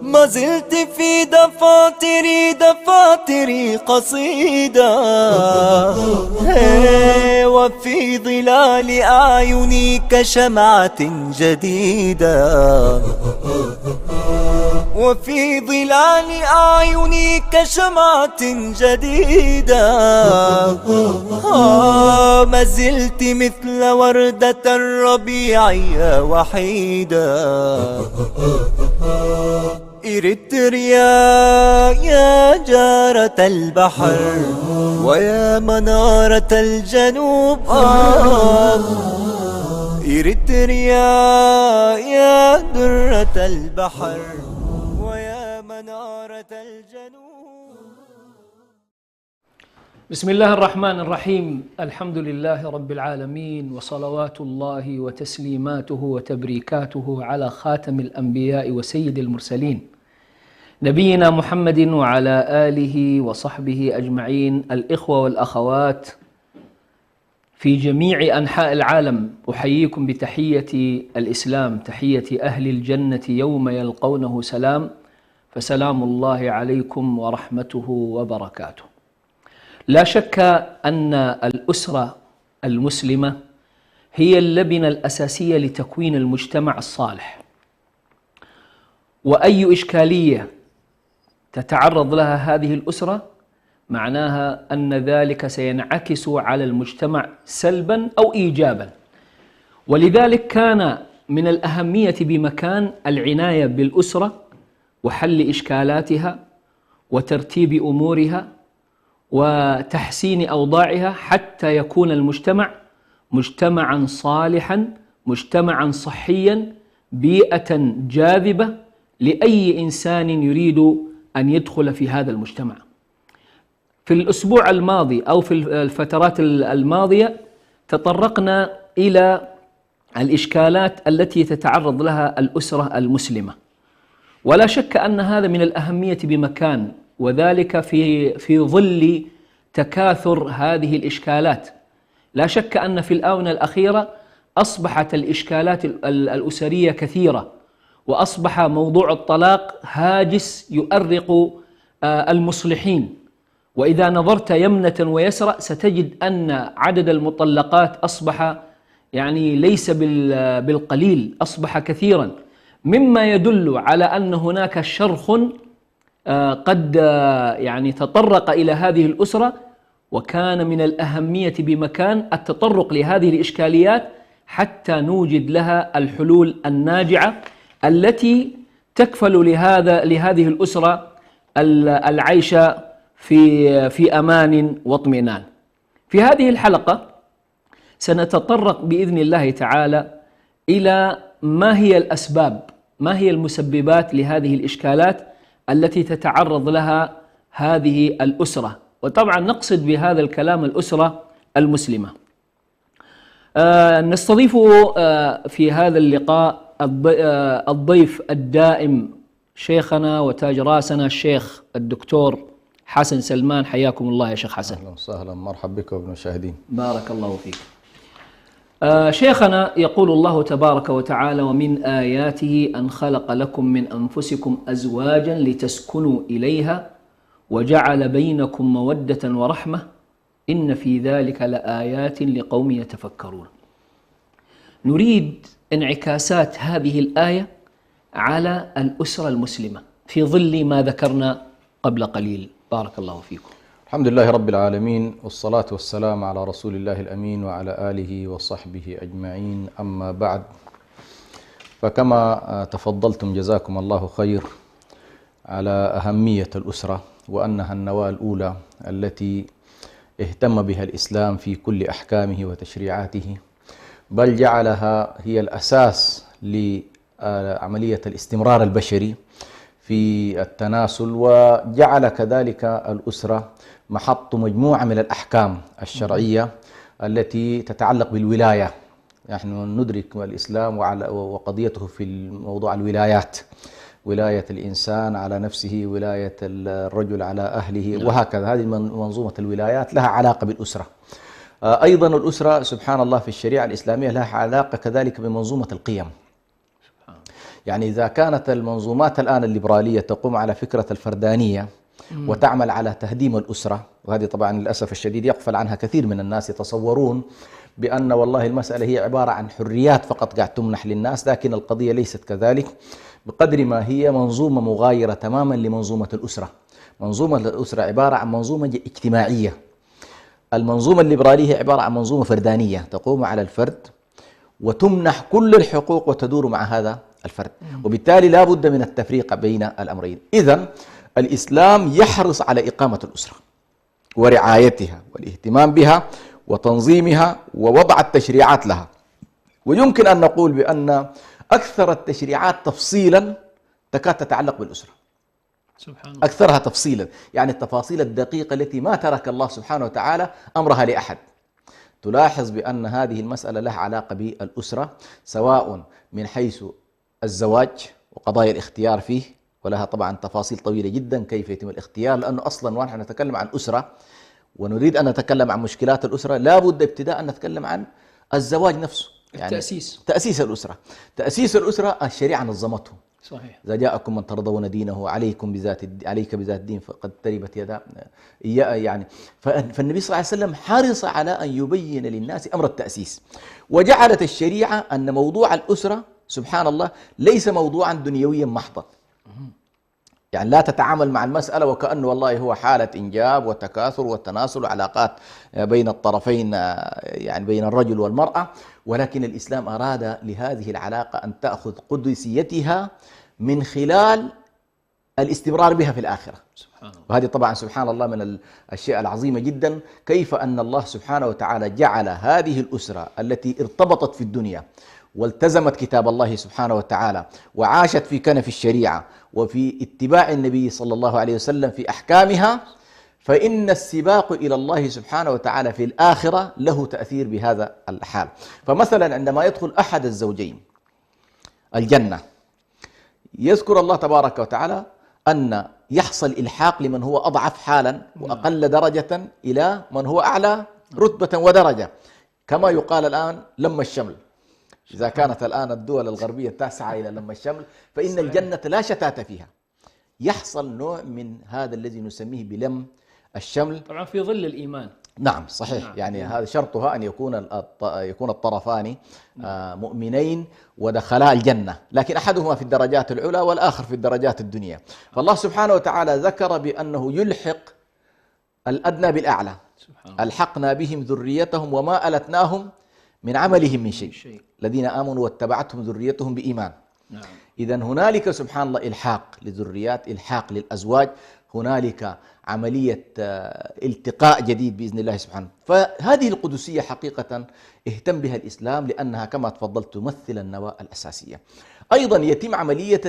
ما زلت في دفاتري قصيدة، وفي ظلال أعيني كشمعة جديدة، وفي ظلال أعيني كشمعة جديدة. ما زلت مثل وردة الربيع وحيدة. إريتريا يا جارة البحر ويا منارة الجنوب، إريتريا يا درة البحر ويا منارة الجنوب. بسم الله الرحمن الرحيم. الحمد لله رب العالمين، وصلوات الله وتسليماته وتبريكاته على خاتم الأنبياء وسيد المرسلين نبينا محمد وعلى آله وصحبه أجمعين. الإخوة والأخوات في جميع أنحاء العالم، أحييكم بتحية الإسلام، تحية أهل الجنة يوم يلقونه سلام، فسلام الله عليكم ورحمته وبركاته. لا شك أن الأسرة المسلمة هي اللبنة الأساسية لتكوين المجتمع الصالح، وأي إشكالية تتعرض لها هذه الأسرة معناها أن ذلك سينعكس على المجتمع سلبا أو إيجابا. ولذلك كان من الأهمية بمكان العناية بالأسرة وحل إشكالاتها وترتيب أمورها وتحسين أوضاعها، حتى يكون المجتمع مجتمعا صالحا، مجتمعا صحيا، بيئة جاذبة لأي إنسان يريد أن يدخل في هذا المجتمع. في الأسبوع الماضي أو في الفترات الماضية تطرقنا إلى الإشكالات التي تتعرض لها الأسرة المسلمة، ولا شك أن هذا من الأهمية بمكان، وذلك في ظل تكاثر هذه الإشكالات. لا شك أن في الآونة الأخيرة أصبحت الإشكالات الأسرية كثيرة، وأصبح موضوع الطلاق هاجس يؤرق المصلحين. وإذا نظرت يمنة ويسرى ستجد أن عدد المطلقات أصبح ليس بالقليل، أصبح كثيرا، مما يدل على أن هناك شرخ قد تطرق إلى هذه الأسرة. وكان من الأهمية بمكان التطرق لهذه الإشكاليات حتى نوجد لها الحلول الناجعة التي تكفل لهذه الأسرة العيش في أمان واطمئنان. في هذه الحلقة سنتطرق بإذن الله تعالى إلى ما هي الأسباب، ما هي المسببات لهذه الإشكالات التي تتعرض لها هذه الأسرة، وطبعا نقصد بهذا الكلام الأسرة المسلمة. نستضيف في هذا اللقاء الضيف الدائم شيخنا وتاج راسنا الشيخ الدكتور حسن سلمان. حياكم الله يا شيخ حسن. أهلا وسهلا، مرحبا بك وبالمشاهدين. بارك الله فيك. شيخنا يقول الله تبارك وتعالى: ومن آياته أن خلق لكم من أنفسكم أزواجا لتسكنوا إليها وجعل بينكم مودة ورحمة إن في ذلك لآيات لقوم يتفكرون. نريد انعكاسات هذه الآية على الأسرة المسلمة في ظل ما ذكرنا قبل قليل. بارك الله فيكم. الحمد لله رب العالمين، والصلاة والسلام على رسول الله الأمين وعلى آله وصحبه أجمعين، أما بعد، فكما تفضلتم جزاكم الله خير على أهمية الأسرة، وأنها النواة الأولى التي اهتم بها الإسلام في كل أحكامه وتشريعاته، بل جعلها هي الأساس لعملية الاستمرار البشري في التناسل، وجعل كذلك الأسرة محط مجموعة من الأحكام الشرعية التي تتعلق بالولاية. نحن ندرك الإسلام وقضيته في موضوع الولايات، ولاية الإنسان على نفسه، ولاية الرجل على أهله، وهكذا. هذه منظومة الولايات لها علاقة بالأسرة. أيضا الأسرة سبحان الله في الشريعة الإسلامية لها علاقة كذلك بمنظومة القيم. يعني إذا كانت المنظومات الآن الليبرالية تقوم على فكرة الفردانية وتعمل على تهديم الأسرة، وهذه طبعا للأسف الشديد يغفل عنها كثير من الناس، يتصورون بأن والله المسألة هي عبارة عن حريات فقط قاعد تمنح للناس، لكن القضية ليست كذلك بقدر ما هي منظومة مغايرة تماما لمنظومة الأسرة. منظومة الأسرة عبارة عن منظومة اجتماعية. المنظومة الليبرالية هي عبارة عن منظومة فردانية تقوم على الفرد وتمنح كل الحقوق وتدور مع هذا الفرد، وبالتالي لا بد من التفريق بين الأمرين. إذن الإسلام يحرص على إقامة الأسرة ورعايتها والاهتمام بها وتنظيمها ووضع التشريعات لها. ويمكن أن نقول بأن أكثر التشريعات تفصيلا تكاد تتعلق بالأسرة، سبحان الله. أكثرها تفصيلا، يعني التفاصيل الدقيقة التي ما ترك الله سبحانه وتعالى أمرها لأحد. تلاحظ بأن هذه المسألة لها علاقة بالأسرة، سواء من حيث الزواج وقضايا الاختيار فيه، ولها طبعا تفاصيل طويلة جدا كيف يتم الاختيار، لأنه أصلا ونحن نتكلم عن أسرة ونريد أن نتكلم عن مشكلات الأسرة لا بد ابتداء أن نتكلم عن الزواج نفسه، يعني تأسيس الأسرة. تأسيس الأسرة الشريعة نظمته. صحيح. إذا جاءكم من ترضون دينه عليك بذات الدين فقد تربت يدا، يعني فالنبي صلى الله عليه وسلم حرص على أن يبين للناس أمر التأسيس، وجعلت الشريعة أن موضوع الأسرة سبحان الله ليس موضوعا دنيويا محضا، يعني لا تتعامل مع المسألة وكأنه والله هو حالة إنجاب وتكاثر وتناسل وعلاقات بين الطرفين، يعني بين الرجل والمرأة، ولكن الإسلام أراد لهذه العلاقة أن تأخذ قدسيتها من خلال الاستمرار بها في الآخرة. سبحان الله. وهذه طبعا سبحان الله من الأشياء العظيمة جدا، كيف أن الله سبحانه وتعالى جعل هذه الأسرة التي ارتبطت في الدنيا والتزمت كتاب الله سبحانه وتعالى وعاشت في كنف الشريعة وفي اتباع النبي صلى الله عليه وسلم في أحكامها، فإن السباق إلى الله سبحانه وتعالى في الآخرة له تأثير بهذا الحال. فمثلا عندما يدخل أحد الزوجين الجنة يذكر الله تبارك وتعالى أن يحصل إلحاق لمن هو أضعف حالا وأقل درجة إلى من هو أعلى رتبة ودرجة، كما يقال الآن لم الشمل. إذا كانت الآن الدول الغربية تسعى إلى لم الشمل، فإن الجنة لا شتات فيها، يحصل نوع من هذا الذي نسميه بلم الشمل، طبعا في ظل الإيمان. نعم صحيح. نعم. يعني هذا شرطها أن يكون الطرفان مؤمنين ودخلا الجنة، لكن أحدهما في الدرجات العلى والآخر في الدرجات الدنيا. فالله سبحانه وتعالى ذكر بأنه يلحق الأدنى بالأعلى، ألحقنا بهم ذريتهم وما ألتناهم من عملهم من شيء، الذين آمنوا واتبعتهم ذريتهم بإيمان. نعم. إذن هنالك سبحان الله إلحاق للذريات، إلحاق للأزواج، هنالك عملية التقاء جديد بإذن الله سبحانه. فهذه القدسية حقيقة اهتم بها الإسلام، لأنها كما تفضلت تمثل النواة الأساسية. أيضا يتم عملية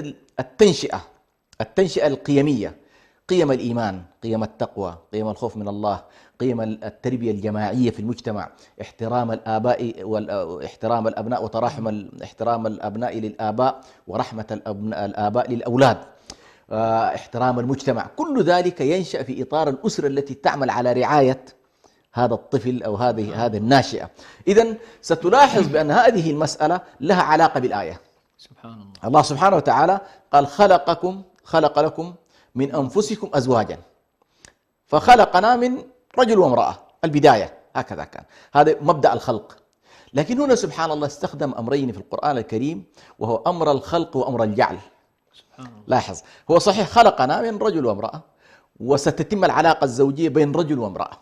التنشئة القيمية، قيم الإيمان، قيم التقوى، قيم الخوف من الله، قيم التربية الجماعية في المجتمع، احترام الآباء واحترام الأبناء وتراحم احترام الأبناء للآباء ورحمة الآباء للأولاد، احترام المجتمع. كل ذلك ينشأ في إطار الأسرة التي تعمل على رعاية هذا الطفل أو هذه الناشئة. إذن ستلاحظ بأن هذه المسألة لها علاقة بالآية. سبحان الله. الله سبحانه وتعالى قال خلق لكم من أنفسكم أزواجا فخلقنا من رجل وامرأة، البداية هكذا كان، هذا مبدأ الخلق. لكن هنا سبحان الله استخدم أمرين في القرآن الكريم، وهو أمر الخلق وأمر الجعل. سبحان الله. لاحظ، هو صحيح خلقنا من رجل وامرأة وستتم العلاقة الزوجية بين رجل وامرأة،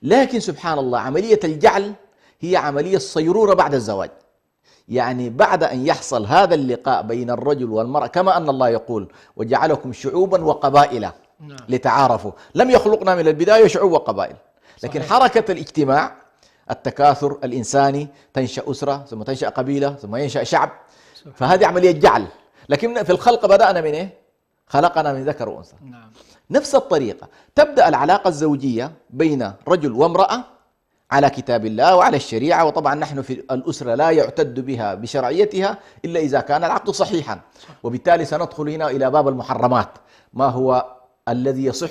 لكن سبحان الله عملية الجعل هي عملية الصيرورة بعد الزواج، يعني بعد أن يحصل هذا اللقاء بين الرجل والمرأة، كما أن الله يقول وجعلكم شعوبا وقبائل لتعارفوا، لم يخلقنا من البداية شعوب وقبائل، لكن صحيح. حركة الاجتماع، التكاثر الإنساني، تنشأ أسرة ثم تنشأ قبيلة ثم ينشأ شعب، فهذه عملية جعل. لكن في الخلق بدأنا من إيه؟ خلقنا من ذكر وأنثى. نفس الطريقة تبدأ العلاقة الزوجية بين رجل وامرأة على كتاب الله وعلى الشريعة. وطبعا نحن في الأسرة لا يعتد بها بشرعيتها إلا إذا كان العقد صحيحا، وبالتالي سندخل هنا إلى باب المحرمات، ما هو الذي يصح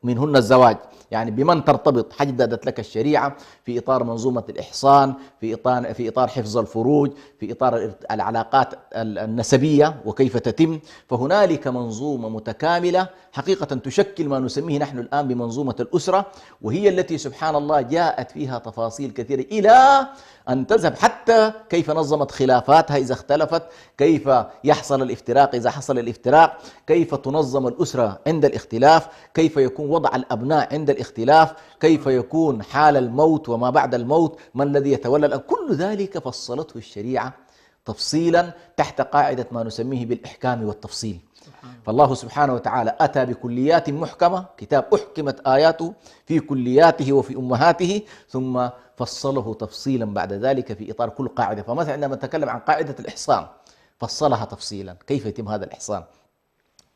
منهن الزواج، يعني بمن ترتبط، حددت لك الشريعة في إطار منظومة الإحصان، في إطار حفظ الفروج، في إطار العلاقات النسبية وكيف تتم. فهنالك منظومة متكاملة حقيقة تشكل ما نسميه نحن الآن بمنظومة الأسرة، وهي التي سبحان الله جاءت فيها تفاصيل كثيرة إلى أن تذهب حتى كيف نظمت خلافاتها إذا اختلفت، كيف يحصل الافتراق إذا حصل الافتراق، كيف تنظم الأسرة عند الاختلاف، كيف يكون وضع الأبناء عند الاختلاف، كيف يكون حال الموت وما بعد الموت، ما الذي يتولى كل ذلك فصلته الشريعة تفصيلا تحت قاعدة ما نسميه بالإحكام والتفصيل. فالله سبحانه وتعالى أتى بكليات محكمة، كتاب أحكمت آياته في كلياته وفي أمهاته، ثم فصله تفصيلا بعد ذلك في إطار كل قاعدة. فمثلا عندما نتكلم عن قاعدة الإحصان فصلها تفصيلا، كيف يتم هذا الإحصان،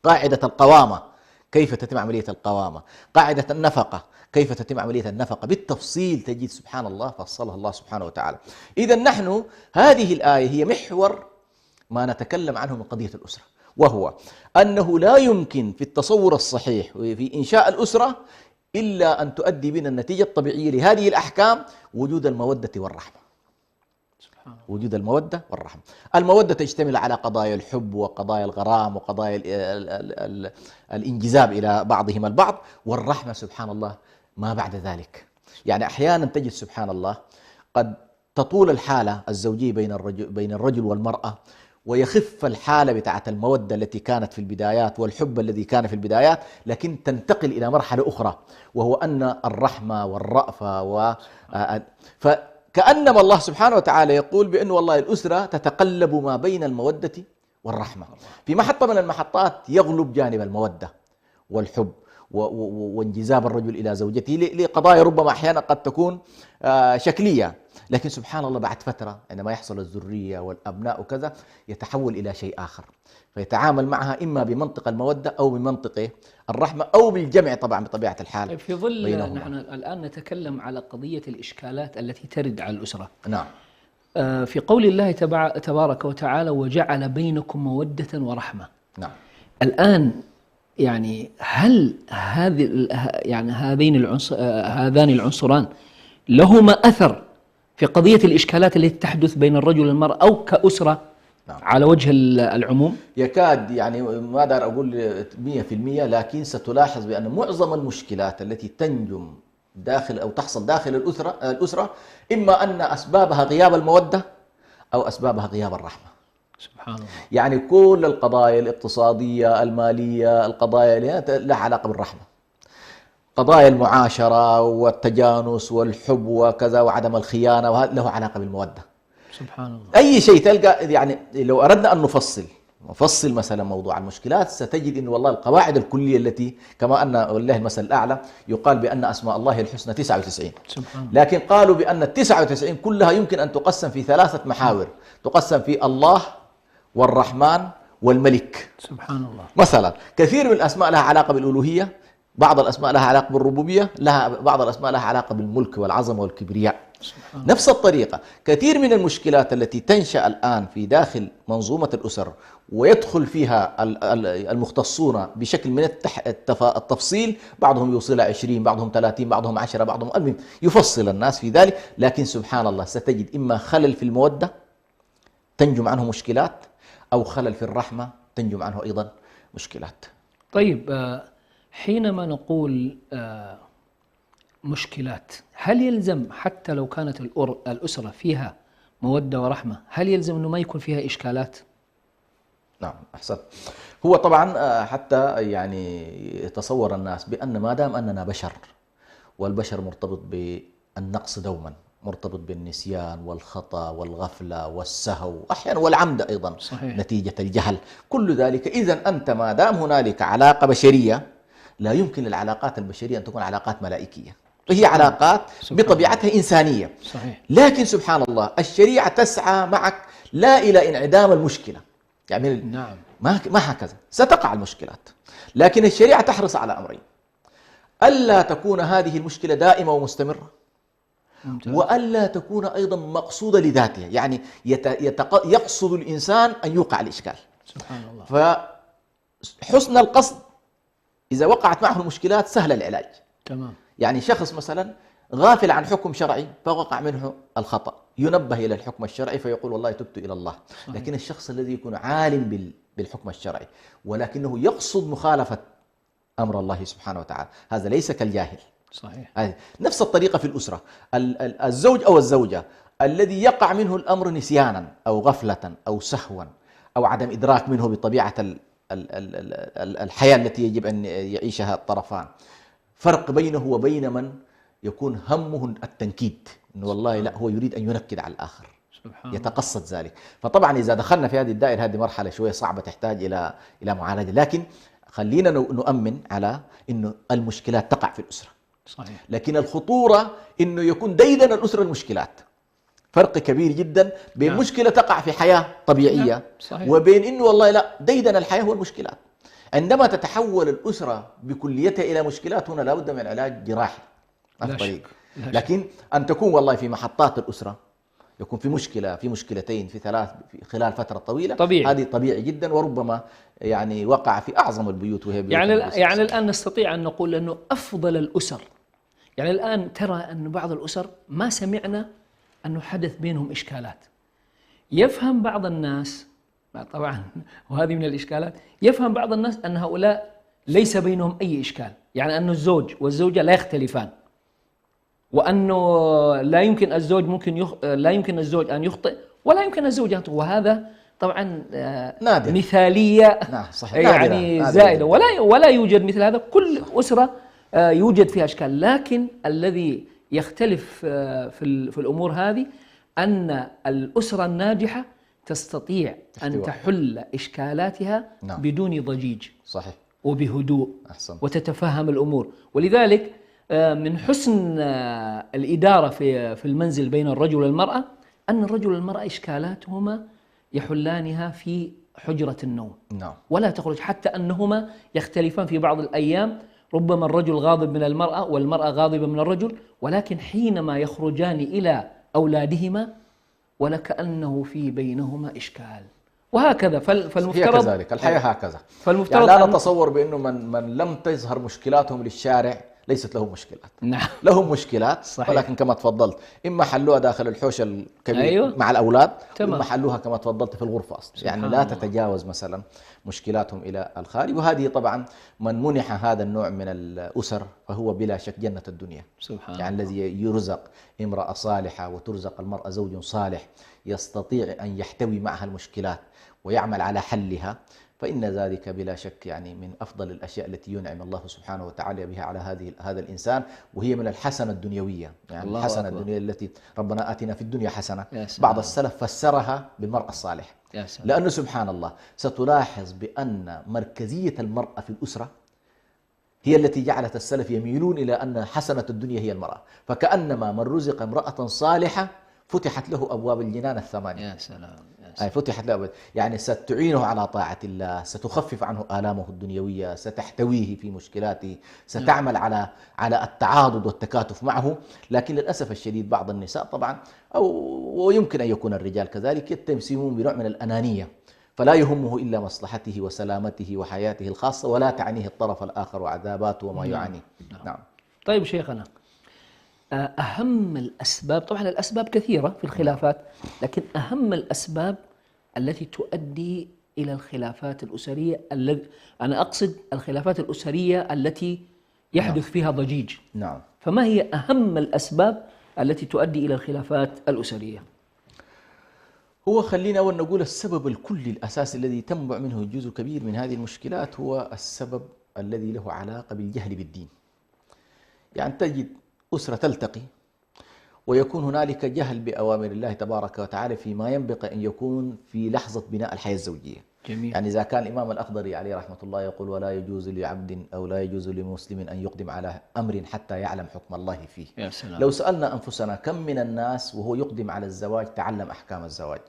قاعدة القوامة كيف تتم عملية القوامة، قاعدة النفقة كيف تتم عملية النفقة بالتفصيل، تجد سبحان الله فصلها الله سبحانه وتعالى. إذا نحن هذه الآية هي محور ما نتكلم عنه من قضية الأسرة، وهو أنه لا يمكن في التصور الصحيح وفي إنشاء الأسرة إلا أن تؤدي بنا النتيجة الطبيعية لهذه الأحكام وجود المودة والرحمة. وجود المودة والرحمة. المودة تشتمل على قضايا الحب وقضايا الغرام وقضايا الانجذاب إلى بعضهم البعض، والرحمة سبحان الله ما بعد ذلك. يعني أحيانا تجد سبحان الله قد تطول الحالة الزوجية بين الرجل والمرأة، ويخف الحالة بتاعت المودة التي كانت في البدايات والحب الذي كان في البدايات، لكن تنتقل إلى مرحلة أخرى، وهو أن الرحمة والرأفة فكأنما الله سبحانه وتعالى يقول بأن والله الأسرة تتقلب ما بين المودة والرحمة. في محطة من المحطات يغلب جانب المودة والحب وانجذاب الرجل إلى زوجته لقضايا ربما أحيانا قد تكون شكلية، لكن سبحان الله بعد فترة عندما يحصل الذرية والأبناء وكذا يتحول إلى شيء آخر، فيتعامل معها إما بمنطق المودة أو بمنطق الرحمة أو بالجمع طبعا بطبيعة الحال. في ظل نحن الآن نتكلم على قضية الإشكالات التي ترد على الأسرة. نعم. في قول الله تبارك وتعالى وجعل بينكم مودة ورحمة. نعم. الآن يعني هل هذان العنصران لهما أثر في قضية الإشكالات التي تحدث بين الرجل والمرأة أو كأسرة؟ نعم. على وجه العموم يكاد، يعني ما أقدر أقول 100%، لكن ستلاحظ بأن معظم المشكلات التي تنجم داخل أو تحصل داخل الأسرة إما أن أسبابها غياب المودة أو أسبابها غياب الرحمة. سبحان الله. يعني كل القضايا الاقتصادية المالية القضايا لها علاقة بالرحمة، قضايا المعاشرة والتجانس والحب وكذا وعدم الخيانة وهذا له علاقة بالمودة. سبحان الله. أي شيء تلقى، يعني لو أردنا أن نفصل مثلا موضوع المشكلات ستجد أن والله القواعد الكلية التي كما أن والله المثل الأعلى يقال بأن أسماء الله الحسنى 99، سبحان الله. لكن قالوا بأن 99 كلها يمكن أن تقسم في 3 محاور، تقسم في الله والرحمن والملك. سبحان الله. مثلا كثير من الأسماء لها علاقة بالألوهية، بعض الأسماء لها علاقة بالربوبية، بعض الأسماء لها علاقة بالملك والعظمة والكبرياء. نفس الطريقة كثير من المشكلات التي تنشأ الآن في داخل منظومة الأسر ويدخل فيها المختصون بشكل من التفصيل، بعضهم يوصل 20، بعضهم 30، بعضهم 10، بعضهم 1000، يفصل الناس في ذلك، لكن سبحان الله ستجد إما خلل في المودة تنجم عنه مشكلات، أو خلل في الرحمة تنجم عنه أيضا مشكلات. طيب، حينما نقول مشكلات، هل يلزم حتى لو كانت الأسرة فيها مودة ورحمة هل يلزم أنه ما يكون فيها إشكالات؟ نعم، أحسن. هو طبعا حتى يعني يتصور الناس بأن ما دام أننا بشر، والبشر مرتبط بالنقص دوما، مرتبط بالنسيان والخطأ والغفلة والسهو أحيانا والعمد أيضا. صحيح. نتيجة الجهل، كل ذلك. إذن أنت ما دام هنالك علاقة بشرية، لا يمكن للعلاقات البشرية أن تكون علاقات ملائكية، هي علاقات بطبيعتها إنسانية. صحيح. لكن سبحان الله الشريعة تسعى معك لا إلى انعدام المشكلة، يعني نعم، ما هكذا ستقع المشكلات، لكن الشريعة تحرص على أمرين: ألا تكون هذه المشكلة دائمة ومستمرة، ممتاز. وألا تكون أيضا مقصودة لذاتها، يعني يقصد الإنسان أن يوقع الإشكال. سبحان الله. فحسن القصد إذا وقعت معه المشكلات سهل العلاج. تمام. يعني شخص مثلا غافل عن حكم شرعي فوقع منه الخطأ، ينبه إلى الحكم الشرعي فيقول والله تبت إلى الله. صحيح. لكن الشخص الذي يكون عالم بالحكم الشرعي ولكنه يقصد مخالفة أمر الله سبحانه وتعالى، هذا ليس كالجاهل. صحيح. نفس الطريقة في الأسرة، الزوج أو الزوجة الذي يقع منه الأمر نسيانا أو غفلة أو سهوا أو عدم إدراك منه بطبيعة الحياة التي يجب أن يعيشها الطرفان، فرق بينه وبين من يكون همه التنكيد، إنه والله لا هو يريد أن ينكد على الآخر، يتقصد ذلك. فطبعا إذا دخلنا في هذه الدائرة، هذه مرحلة شوية صعبة تحتاج إلى معالجة، لكن خلينا نؤمن على إنه المشكلات تقع في الأسرة. صحيح. لكن الخطورة إنه يكون ديدن الأسرة المشكلات. فرق كبير جدا بين نعم. مشكلة تقع في حياة طبيعية نعم. صحيح. وبين إنه والله لا ديدن الحياة هو المشكلات. عندما تتحول الأسرة بكليتها إلى مشكلات هنا لابد من علاج جراحي. لا طريق. شك. لا شك. لكن أن تكون والله في محطات الأسرة يكون في مشكلة، في مشكلتين، في ثلاث في خلال فترة طويلة، طبيعي. هذه طبيعي جدا، وربما يعني وقع في أعظم البيوت وهي بيوت يعني الآن نستطيع أن نقول أنه أفضل الأسر، يعني الآن ترى أن بعض الأسر ما سمعنا أنه حدث بينهم إشكالات. يفهم بعض الناس طبعا، وهذه من الإشكالات، يفهم بعض الناس أن هؤلاء ليس بينهم أي إشكال، يعني أن الزوج والزوجة لا يختلفان، وأنه لا يمكن الزوج أن يخطئ ولا يمكن الزوجة أن تخطئ، وهذا طبعا نادر. مثالية. نعم صحيح. يعني نادر. زائدة، ولا يوجد مثل هذا. كل أسرة يوجد فيها أشكال، لكن الذي يختلف في الأمور هذه أن الأسرة الناجحة تستطيع أن تحل إشكالاتها نعم. بدون ضجيج. صحيح. وبهدوء. أحسن. وتتفهم الأمور. ولذلك من حسن الإدارة في المنزل بين الرجل والمرأة أن الرجل والمرأة إشكالاتهما يحلانها في حجرة النوم. نعم. ولا تخرج، حتى أنهما يختلفان في بعض الأيام، ربما الرجل غاضب من المرأة والمرأة غاضبة من الرجل، ولكن حينما يخرجان إلى أولادهما ولكأنه في بينهما إشكال. وهكذا فالمفترض هي كذلك الحياة هكذا. فالمفترض يعني لا نتصور بأنه من لم تظهر مشكلاتهم للشارع ليست لهم مشكلات. نعم. لهم مشكلات. صحيح. ولكن كما تفضلت إما حلوها داخل الحوش الكبير. أيوة. مع الأولاد، تمام. وإما حلوها كما تفضلت في الغرفة أصلا. يعني لا تتجاوز مثلا مشكلاتهم إلى الخارج. وهذه طبعا من منح هذا النوع من الأسر فهو بلا شك جنة الدنيا. سبحان يعني الله. الذي يرزق امرأة صالحة وترزق المرأة زوج صالح يستطيع أن يحتوي معها المشكلات ويعمل على حلها، فإن ذلك بلا شك يعني من أفضل الأشياء التي ينعم الله سبحانه وتعالى بها على هذا الإنسان، وهي من الحسنة الدنيوية. يعني الحسنة الدنيوية التي ربنا آتنا في الدنيا حسنة. بعض السلف فسرها بالمرأة الصالحة. لأنه سبحان الله ستلاحظ بأن مركزية المرأة في الأسرة هي التي جعلت السلف يميلون إلى أن حسنة الدنيا هي المرأة، فكأنما من رزق امرأة صالحة فتحت له أبواب الجنان الثمانية. يا سلام. فتحت له، يعني ستعينه على طاعة الله، ستخفف عنه آلامه الدنيوية، ستحتويه في مشكلاته، ستعمل على التعاضد والتكاتف معه. لكن للأسف الشديد بعض النساء طبعا ويمكن أن يكون الرجال كذلك يتسمون بنوع من الأنانية، فلا يهمه إلا مصلحته وسلامته وحياته الخاصة، ولا تعنيه الطرف الآخر وعذاباته وما يعانيه. نعم. طيب شيخنا، أهم الأسباب، طبعا الأسباب كثيرة في الخلافات، لكن أهم الأسباب التي تؤدي إلى الخلافات الأسرية، أنا أقصد الخلافات الأسرية التي يحدث فيها ضجيج. نعم. فما هي أهم الأسباب التي تؤدي إلى الخلافات الأسرية؟ هو خلينا أول نقول السبب الكلي الأساسي الذي تنبع منه جزء كبير من هذه المشكلات هو السبب الذي له علاقة بالجهل بالدين. يعني تجد أسرة تلتقي ويكون هنالك جهل بأوامر الله تبارك وتعالى فيما ينبغي أن يكون في لحظة بناء الحياة الزوجية. جميل. يعني إذا كان الإمام الأخضري عليه رحمة الله يقول ولا يجوز لعبد أو لا يجوز لمسلم أن يقدم على أمر حتى يعلم حكم الله فيه. يا سلام. لو سألنا أنفسنا كم من الناس وهو يقدم على الزواج تعلم أحكام الزواج؟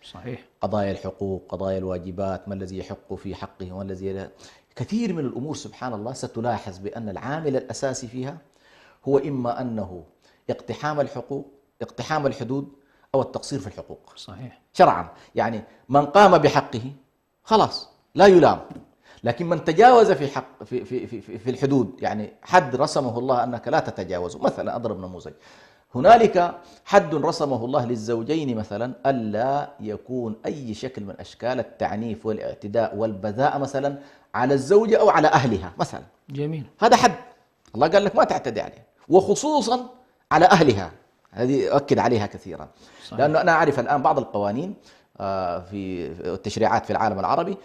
صحيح. قضايا الحقوق، قضايا الواجبات، ما الذي يحق في حقه وما الذي لا. كثير من الأمور سبحان الله ستلاحظ بأن العامل الأساسي فيها هو إما أنه اقتحام الحقوق، اقتحام الحدود، أو التقصير في الحقوق صحيح. شرعا. يعني من قام بحقه خلاص لا يلام، لكن من تجاوز في حق في الحدود، يعني حد رسمه الله أنك لا تتجاوزه. مثلا أضرب نموذج، هنالك حد رسمه الله للزوجين مثلا ألا يكون أي شكل من أشكال التعنيف والاعتداء والبذاءة مثلا على الزوجة أو على أهلها مثلا. جميل. هذا حد الله قال لك ما تعتدي عليه، وخصوصا على أهلها. هذه أؤكد عليها كثيرا. صحيح. لأنه أنا أعرف الآن بعض القوانين في التشريعات في العالم العربي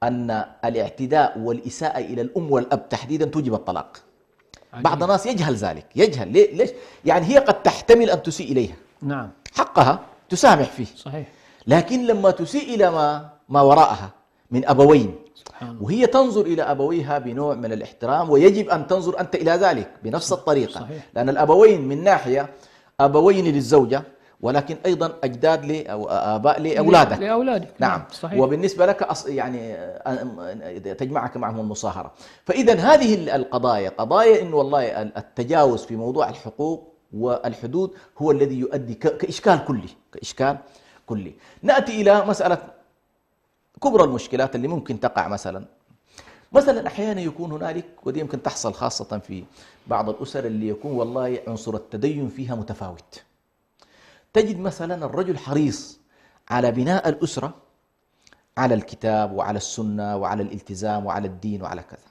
أن الاعتداء والإساءة إلى الأم والأب تحديدا توجب الطلاق. عجيب. بعض الناس يجهل ذلك، يجهل ليش؟ يعني هي قد تحتمل أن تسيء إليها، نعم، حقها تسامح فيه، صحيح، لكن لما تسيء إلى ما وراءها من أبوين، وهي تنظر إلى أبويها بنوع من الاحترام، ويجب أن تنظر أنت إلى ذلك بنفس الطريقة. صحيح. لأن الأبوين من ناحية أبوين للزوجة، ولكن أيضا أجداد أو آباء لأولادك. نعم. صحيح. وبالنسبة لك يعني تجمعك معهم المصاهرة. فإذا هذه القضايا قضايا إنه والله التجاوز في موضوع الحقوق والحدود هو الذي يؤدي كإشكال كلي. نأتي إلى مسألة كبرى المشكلات اللي ممكن تقع. مثلا أحيانا يكون هنالك، ودي يمكن تحصل خاصة في بعض الأسر اللي يكون والله عنصر التدين فيها متفاوت. تجد مثلا الرجل حريص على بناء الأسرة على الكتاب وعلى السنة وعلى الالتزام وعلى الدين وعلى كذا.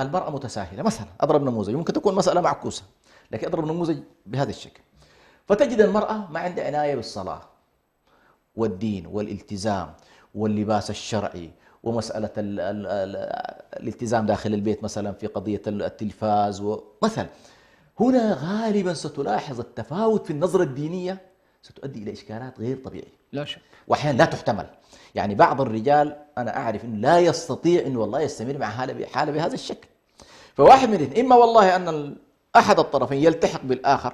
المرأة متساهلة. مثلا أضرب نموذج، ممكن تكون مسألة معكوسة لكن أضرب نموذج بهذا الشكل. فتجد المرأة ما عندها عناية بالصلاة والدين والالتزام واللباس الشرعي ومسألة الالتزام داخل البيت مثلا في قضية التلفاز. ومثلا هنا غالبا ستلاحظ التفاوت في النظرة الدينية ستؤدي إلى إشكالات غير طبيعية لا شك، وأحيانا لا تحتمل. يعني بعض الرجال أنا أعرف أنه لا يستطيع أنه والله يستمر مع حالة بهذا الشكل. فواحد من إما والله أن أحد الطرفين يلتحق بالآخر،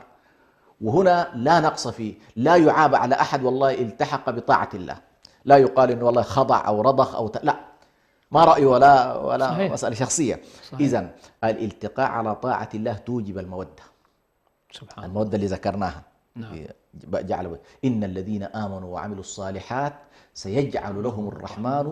وهنا لا نقص فيه، لا يعاب على أحد والله التحق بطاعة الله، لا يقال إنه والله خضع أو رضخ أو لا، ما رأي ولا صحيح. مسألة شخصية. إذن الالتقاء على طاعة الله توجب المودة. سبحان المودة اللي ذكرناها. نعم. جعل إن الذين آمنوا وعملوا الصالحات سيجعل لهم الرحمن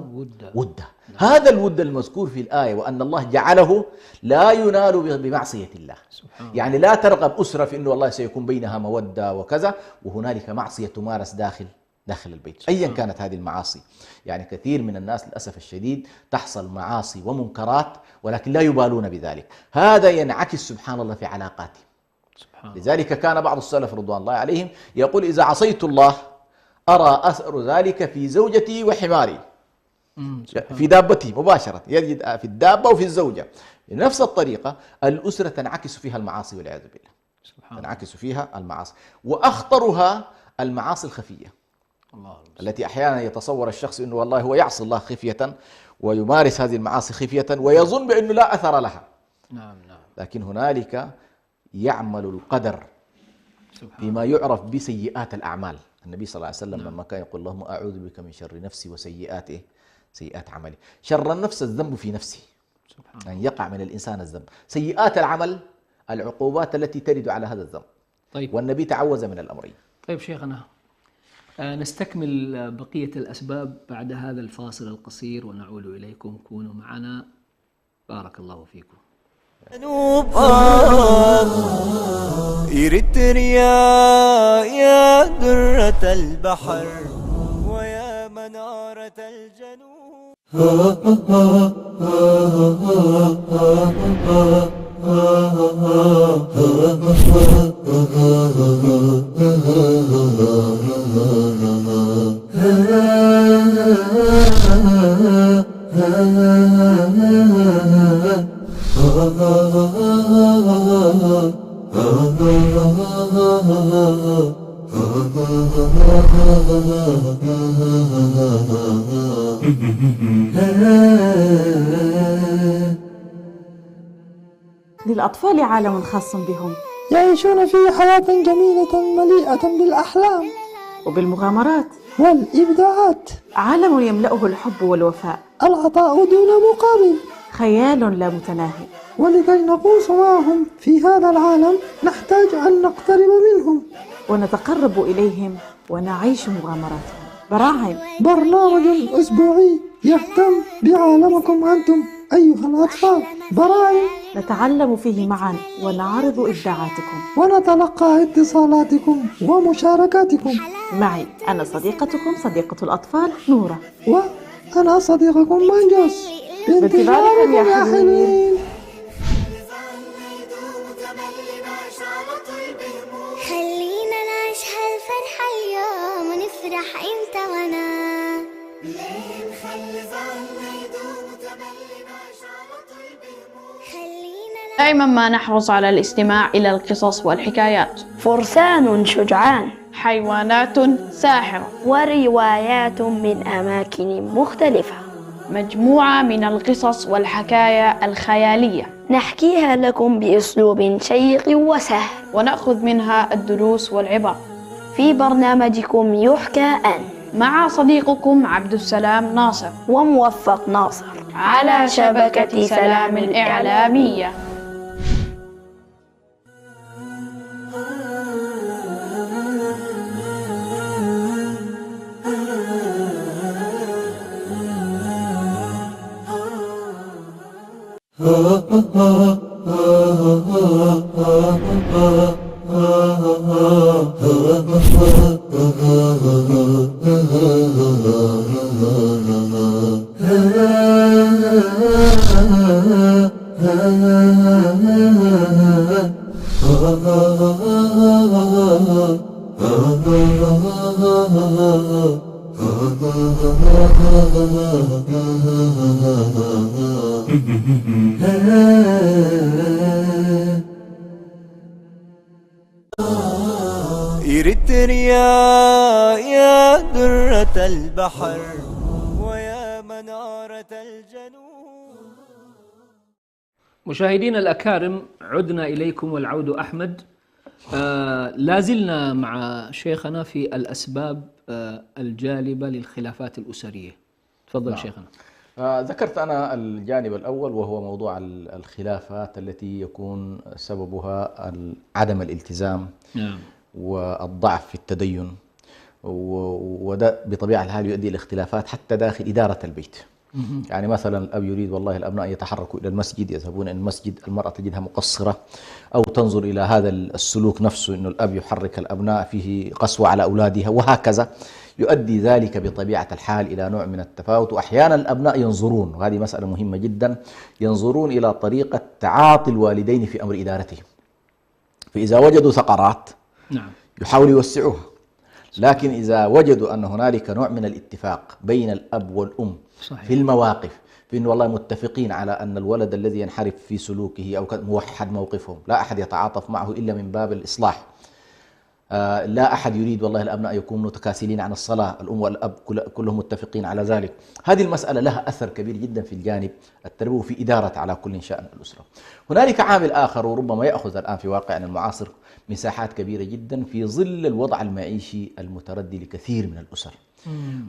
ودا. نعم. هذا الود المذكور في الآية وأن الله جعله لا ينال بمعصية الله. سبحان يعني لا ترغب أسرة في أنه والله سيكون بينها مودة وكذا وهنالك معصية تمارس داخل البيت أيا كانت هذه المعاصي. يعني كثير من الناس للأسف الشديد تحصل معاصي ومنكرات ولكن لا يبالون بذلك. هذا ينعكس سبحان الله في علاقاتهم. لذلك كان بعض السلف رضوان الله عليهم يقول إذا عصيت الله أرى أثر ذلك في زوجتي وحماري، في دابتي مباشرة، يجد في الدابة وفي الزوجة. بنفس الطريقة الأسرة تنعكس فيها المعاصي والعياذ بالله، تنعكس فيها المعاصي، وأخطرها المعاصي الخفية التي أحيانا يتصور الشخص أنه والله هو يعصي الله خفية ويمارس هذه المعاصي خفية ويظن بأنه لا أثر لها. نعم. لكن هنالك يعمل القدر فيما يعرف بسيئات الأعمال. النبي صلى الله عليه وسلم لما كان يقول اللهم أعوذ بك من شر نفسي وسيئاته سيئات عملي. شر النفس الذنب في نفسه، أن يقع من الإنسان الذنب. سيئات العمل العقوبات التي ترد على هذا الذنب. طيب. والنبي تعوذ من الأمرين. طيب شيخنا، نستكمل بقية الأسباب بعد هذا الفاصل القصير ونعود إليكم. كونوا معنا، بارك الله فيكم. إريتريا يا درة البحر ويا منارة الجنوب. للأطفال عالم خاص بهم، يعيشون فيه حياة جميلة مليئة بالأحلام وبالمغامرات والإبداعات، عالم يملأه الحب والوفاء، العطاء دون مقابل، خيال لا متناهي. ولكي نغوص معهم في هذا العالم نحتاج أن نقترب منهم ونتقرب إليهم ونعيش مغامراتهم. براعم، برنامج أسبوعي يهتم بعالمكم أنتم أيها الأطفال. براعم نتعلم فيه معا ونعرض إبداعاتكم. ونتلقى اتصالاتكم ومشاركاتكم. معي أنا صديقتكم صديقة الأطفال نورة. وأنا صديقكم منجوس. بانتظاركم يا حلوين. خلينا نعيش هالفرحة اليوم ونفرح انت وانا. دائما ما نحرص على الاستماع إلى القصص والحكايات. فرسان شجعان، حيوانات ساحرة، وروايات من أماكن مختلفة، مجموعة من القصص والحكايا الخيالية نحكيها لكم بأسلوب شيق وسهل، ونأخذ منها الدروس والعبر في برنامجكم يحكى أن، مع صديقكم عبد السلام ناصر وموفق ناصر، على شبكة سلام إعلامية. إريتريا يا درة البحر ويا منارة الجنوب. مشاهدينا الأكارم، عدنا إليكم والعود أحمد. لازلنا مع شيخنا في الأسباب الجالبة للخلافات الأسرية. تفضل شيخنا. ذكرت أنا الجانب الأول وهو موضوع الخلافات التي يكون سببها عدم الالتزام والضعف في التدين، وده بطبيعة الحال يؤدي إلى اختلافات حتى داخل إدارة البيت. يعني مثلا الأب يريد والله الأبناء يتحركوا إلى المسجد، يذهبون إلى المسجد، المرأة تجدها مقصرة أو تنظر إلى هذا السلوك نفسه، إنه الأب يحرك الأبناء فيه قسوة على أولادها وهكذا، يؤدي ذلك بطبيعة الحال إلى نوع من التفاوت. وأحيانا الأبناء ينظرون، وهذه مسألة مهمة جدا، ينظرون إلى طريقة تعاطي الوالدين في أمر إدارتهم. فإذا وجدوا ثغرات يحاولوا يوسعوها، لكن إذا وجدوا أن هنالك نوع من الاتفاق بين الأب والأم في المواقف، في أنه والله متفقين على أن الولد الذي ينحرف في سلوكه أو موحد موقفهم، لا أحد يتعاطف معه إلا من باب الإصلاح. لا أحد يريد والله الأبناء يكونوا متكاسلين عن الصلاة، الأم والأب كلهم متفقين على ذلك. هذه المسألة لها أثر كبير جدا في الجانب التربوي في إدارة على كل شأن الأسرة. هنالك عامل آخر وربما يأخذ الآن في واقعنا المعاصر مساحات كبيرة جدا في ظل الوضع المعيشي المتردي لكثير من الأسر،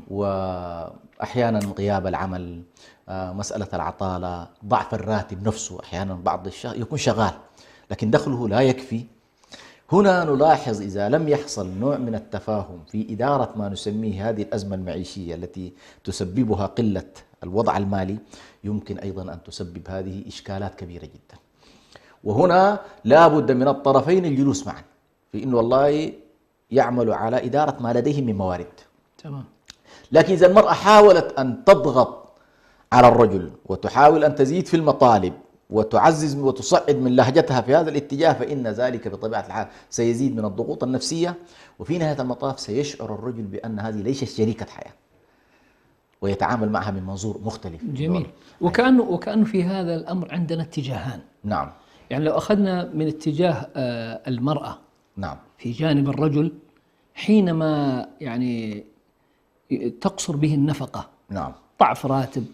وأحيانا غياب العمل، مسألة العطالة، ضعف الراتب نفسه. أحيانا بعض الشخص يكون شغال لكن دخله لا يكفي. هنا نلاحظ إذا لم يحصل نوع من التفاهم في إدارة ما نسميه هذه الأزمة المعيشية التي تسببها قلة الوضع المالي، يمكن أيضا أن تسبب هذه إشكالات كبيرة جدا. وهنا لا بد من الطرفين الجلوس معا في أنه والله يعملوا على إدارة ما لديهم من موارد. تمام. لكن إذا المرأة حاولت أن تضغط على الرجل وتحاول أن تزيد في المطالب وتعزز وتصعد من لهجتها في هذا الاتجاه، فإن ذلك بطبيعة الحال سيزيد من الضغوط النفسية، وفي نهاية المطاف سيشعر الرجل بأن هذه ليست شريكة حياة ويتعامل معها من منظور مختلف. جميل. وكأنه في هذا الأمر عندنا اتجاهان. نعم. يعني لو أخذنا من اتجاه المرأة، نعم، في جانب الرجل حينما يعني تقصر به النفقة، نعم، ضعف راتب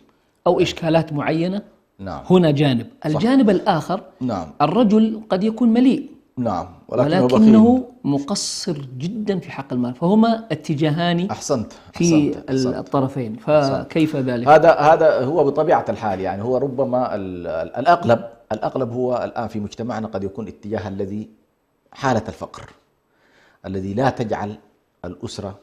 أو إشكالات معينة، نعم، هنا جانب. الجانب الآخر، نعم، الرجل قد يكون مليء نعم، ولكنه مقصر جدا في حق المال، فهما اتجاهان أحسنت في الطرفين، فكيف ذلك؟ هذا هو بطبيعة الحال، يعني هو ربما الأغلب هو الآن في مجتمعنا قد يكون اتجاه الذي حالة الفقر الذي لا تجعل الأسرة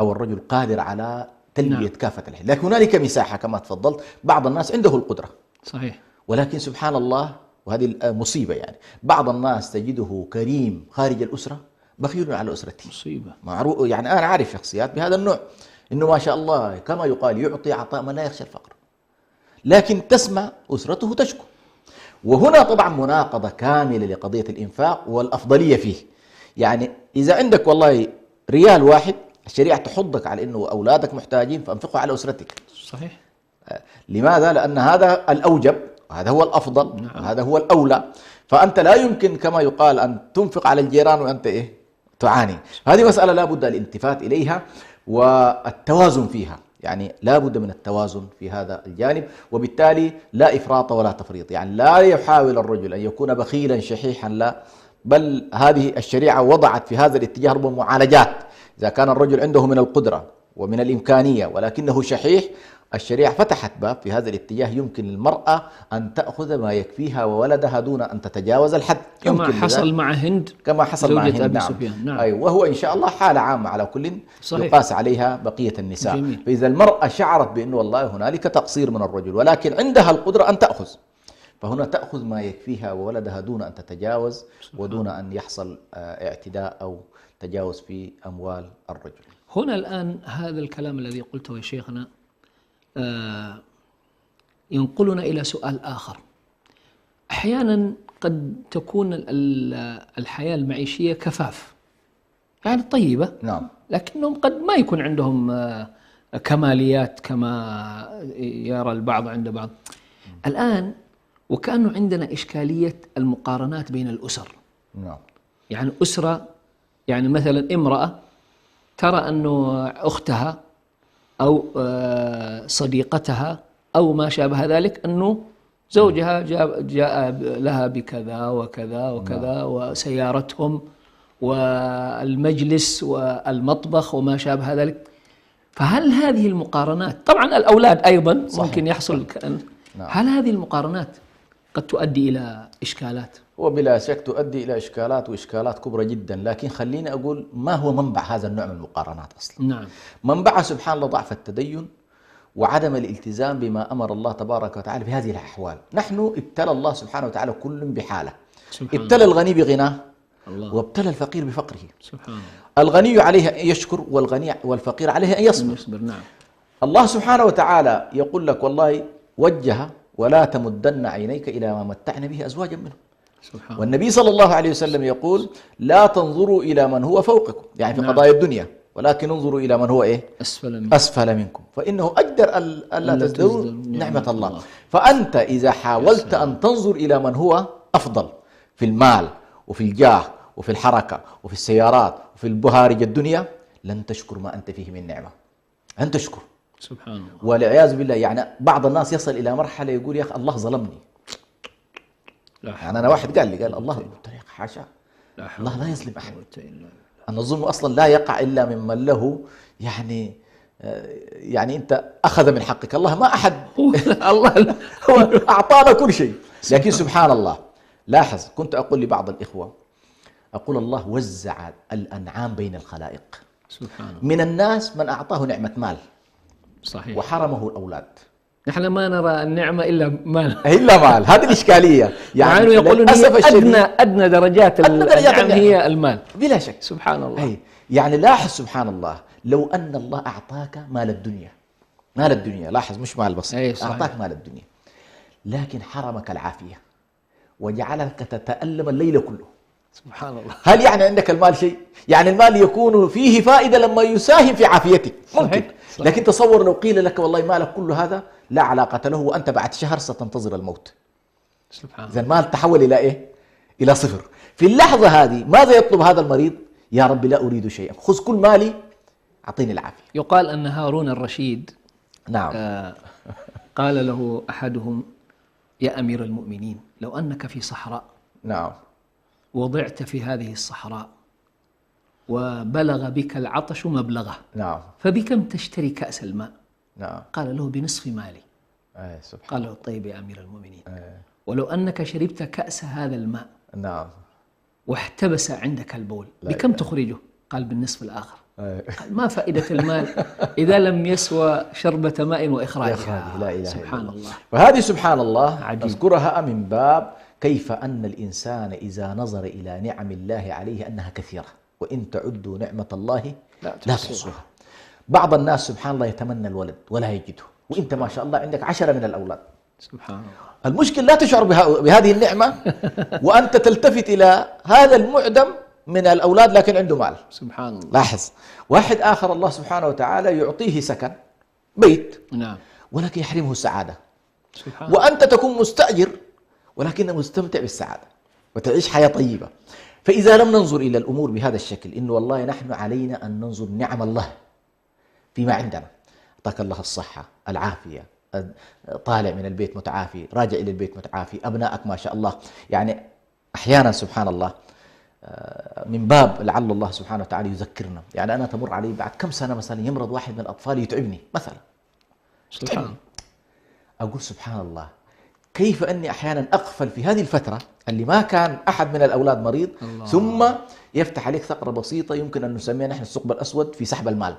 أو الرجل قادر على تلبية كافة الحاجات، لكن هنالك مساحة كما تفضلت، بعض الناس عنده القدرة صحيح، ولكن سبحان الله، وهذه مصيبة يعني، بعض الناس تجده كريم خارج الأسرة بخيل على أسرته. مصيبة معروف، يعني أنا عارف شخصيات بهذا النوع، إنه ما شاء الله كما يقال يعطي عطاء من لا يخشى الفقر، لكن تسمع أسرته تشكو. وهنا طبعا مناقضة كاملة لقضية الإنفاق والأفضلية فيه. يعني إذا عندك والله ريال واحد، الشريعة تحضك على إنه أولادك محتاجين فأنفقوا على أسرتك. صحيح. لماذا؟ لأن هذا الأوجب، هذا هو الأفضل، هذا هو الأولى. فأنت لا يمكن كما يقال أن تنفق على الجيران وأنت تعاني. هذه مسألة لا بد الالتفات إليها والتوازن فيها، يعني لا بد من التوازن في هذا الجانب، وبالتالي لا إفراط ولا تفريط. يعني لا يحاول الرجل أن يكون بخيلا شحيحا، لا، بل هذه الشريعة وضعت في هذا الاتجاه ربما معالجات. إذا كان الرجل عنده من القدرة ومن الإمكانية ولكنه شحيح، الشريعة فتحت باب في هذا الاتجاه، يمكن للمرأة أن تأخذ ما يكفيها وولدها دون أن تتجاوز الحد، كما حصل مع هند، كما حصل مع هند. أبي سفيان. نعم. أي، وهو إن شاء الله حالة عامة على كل، صحيح، يقاس عليها بقية النساء. جميل. فإذا المرأة شعرت بأنه والله هنالك تقصير من الرجل ولكن عندها القدرة أن تأخذ، فهنا تأخذ ما يكفيها وولدها دون أن تتجاوز ودون أن يحصل اعتداء أو تجاوز في أموال الرجل. هنا الآن هذا الكلام الذي قلته يا شيخنا ينقلنا إلى سؤال آخر. أحيانا قد تكون الحياة المعيشية كفاف، يعني طيبة، نعم، لكنهم قد ما يكون عندهم كماليات كما يرى البعض عند بعض. الآن وكأنه عندنا إشكالية المقارنات بين الأسر. نعم. يعني أسرة، يعني مثلا امرأة ترى أنه أختها أو صديقتها أو ما شابه ذلك أنه زوجها جاء لها بكذا وكذا وكذا، وسيارتهم والمجلس والمطبخ وما شابه ذلك. فهل هذه المقارنات، طبعا الأولاد أيضا صحيح، ممكن يحصل نعم. هل هذه المقارنات قد تؤدي إلى إشكالات؟ وبلا شك تؤدي إلى إشكالات، وإشكالات كبرى جدا. لكن خليني أقول ما هو منبع هذا النوع من المقارنات أصلا. نعم. منبعها سبحان الله ضعف التدين وعدم الالتزام بما أمر الله تبارك وتعالى في هذه الأحوال. نحن ابتلى الله سبحانه وتعالى كل بحاله. ابتلى الغني بغناه وابتلى الفقير بفقره. سبحان الله. الغني عليه أن يشكر والغني والفقير عليه أن يصبر. نعم. الله سبحانه وتعالى يقول لك والله وجه ولا تمدن عينيك إلى ما متعنا به أزواجا منهم. سبحان. والنبي صلى الله عليه وسلم يقول لا تنظروا إلى من هو فوقكم، يعني في قضايا الدنيا، ولكن انظروا إلى من هو أسفل منكم فإنه أجدر ألا تزدروا نعمة الله. فأنت إذا حاولت أن تنظر إلى من هو أفضل في المال وفي الجاه وفي الحركة وفي السيارات وفي البهارج الدنيا، لن تشكر ما أنت فيه من نعمة، لن تشكر. سبحان الله. والعياذ بالله، يعني بعض الناس يصل إلى مرحلة يقول يا أخي الله ظلمني. يعني أنا واحد قال لي الله حاشا، الله لا يظلم أحد. أن الظلم أصلا لا يقع إلا ممن له يعني أنت أخذ من حقك. الله ما أحد الله هو أعطانا كل شيء. لكن سبحان الله، لاحظ كنت أقول لبعض الإخوة، أقول الله وزع الأنعام بين الخلائق. سبحان الله. من الناس من أعطاه نعمة مال، صحيح، وحرمه الأولاد. نحن ما نرى النعمة إلا مال. هذه الإشكالية. يعني يقولون أدنى درجات النعم هي المال بلا شك. سبحان الله. يعني لاحظ سبحان الله، لو أن الله أعطاك مال الدنيا، لاحظ مش مال بسيط، أعطاك مال الدنيا لكن حرمك العافية وجعلك تتألم الليل كله. سبحان الله. هل يعني عندك المال شيء؟ يعني المال يكون فيه فائدة لما يساهم في عافيتك ممكن. صحيح. لكن تصور لو قيل لك والله مالك كله هذا لا علاقة له وأنت بعد شهر ستنتظر الموت. سبحان الله. إذا المال تحول إلى إلى صفر. في اللحظة هذه ماذا يطلب هذا المريض؟ يا رب لا أريد شيئا، خذ كل مالي أعطيني العافية. يقال أن هارون الرشيد نعم قال له أحدهم يا أمير المؤمنين لو أنك في صحراء، نعم، وضعت في هذه الصحراء وبلغ بك العطش مبلغه، نعم. فبكم تشتري كأس الماء؟ نعم. قال له بنصف مالي. سبحان. قال له طيب يا أمير المؤمنين، ولو أنك شربت كأس هذا الماء نعم واحتبس عندك البول بكم تخرجه؟ قال بالنصف الآخر. قال ما فائدة المال إذا لم يسوى شربة ماء وإخراجها. لا إله سبحان إلا الله. فهذه سبحان الله عجيب. نذكرها من باب كيف أن الإنسان إذا نظر إلى نعم الله عليه أنها كثيرة، وإن تعدوا نعمة الله لا تحصوها. بعض الناس سبحان الله يتمنى الولد ولا يجده، وإنت ما شاء الله عندك 10 من الأولاد. سبحان الله. المشكل لا تشعر بهذه النعمة وأنت تلتفت إلى هذا المعدم من الأولاد لكن عنده مال. سبحان الله. لاحظ، واحد آخر الله سبحانه وتعالى يعطيه سكن بيت، نعم، ولكن يحرمه السعادة. سبحان وأنت تكون مستأجر ولكن مستمتع بالسعادة وتعيش حياة طيبة. فإذا لم ننظر إلى الأمور بهذا الشكل، إنه والله نحن علينا أن ننظر نعم الله فيما عندنا. أعطاك الله الصحة، العافية، طالع من البيت متعافي، راجع إلى البيت متعافي، أبنائك ما شاء الله. يعني أحيانا سبحان الله من باب لعل الله سبحانه وتعالى يذكرنا، يعني أنا تمر علي بعد كم سنة مثلا يمرض واحد من الأطفال يتعبني مثلا، سبحان. أقول سبحان الله كيف أني أحيانا أغفل في هذه الفترة اللي ما كان أحد من الأولاد مريض الله. ثم يفتح عليك ثغرة بسيطة يمكن أن نسميها نحن الثقب الأسود في سحب المال.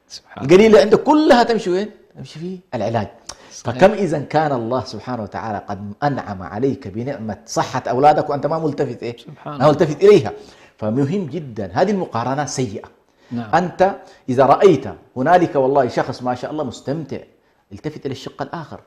سبحان. القليلة عندك كلها تمشي وين؟ تمشي في العلاج. صحيح. فكم إذا كان الله سبحانه وتعالى قد أنعم عليك بنعمة صحة أولادك وأنت ما ملتفت ما ملتفت إليها. فمهم جدا هذه المقارنات سيئة. نعم. أنت إذا رأيت هنالك والله شخص ما شاء الله مستمتع، التفت إلى الشق الآخر،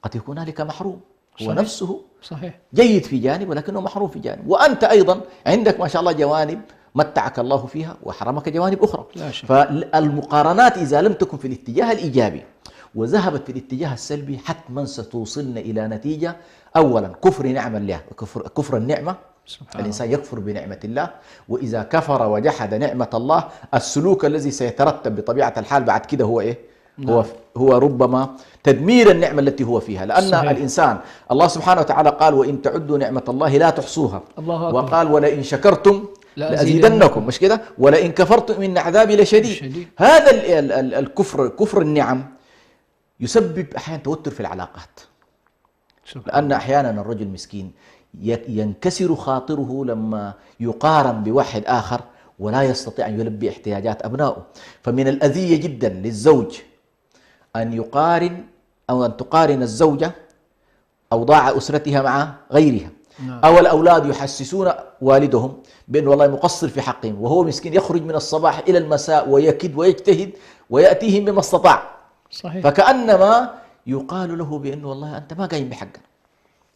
قد يكون هنالك محروم هو صحيح. نفسه صحيح جيد في جانب ولكنه محروم في جانب، وأنت أيضا عندك ما شاء الله جوانب متعك الله فيها وحرمك جوانب أخرى. فالمقارنات إذا لم تكن في الاتجاه الإيجابي وذهبت في الاتجاه السلبي حتما ستوصلنا إلى نتيجة، أولا كفر نعم الله، كفر النعمة، الإنسان يكفر بنعمة الله، وإذا كفر وجحد نعمة الله السلوك الذي سيترتب بطبيعة الحال بعد كده هو إيه؟ هو ربما تدمير النعمة التي هو فيها، لأن صحيح. الإنسان الله سبحانه وتعالى قال وإن تعدوا نعمة الله لا تحصوها، وقال ولئن شكرتم لأزيدنكم، مش كده؟ ولئن كفرتم إن عذابي لشديد. هذا الكفر، كفر النعم، يسبب أحيانا توتر في العلاقات، لأن أحيانا الرجل مسكين ينكسر خاطره لما يقارن بواحد آخر ولا يستطيع أن يلبي احتياجات أبنائه. فمن الأذية جدا للزوج أن يقارن أو أن تقارن الزوجة أوضاع أسرتها مع غيرها. أو الأولاد يحسسون والدهم بأنه والله مقصر في حقهم، وهو مسكين يخرج من الصباح إلى المساء ويكد ويجتهد ويأتيهم بما استطاع. صحيح. فكأنما يقال له بأنه والله أنت ما قايم بحقك.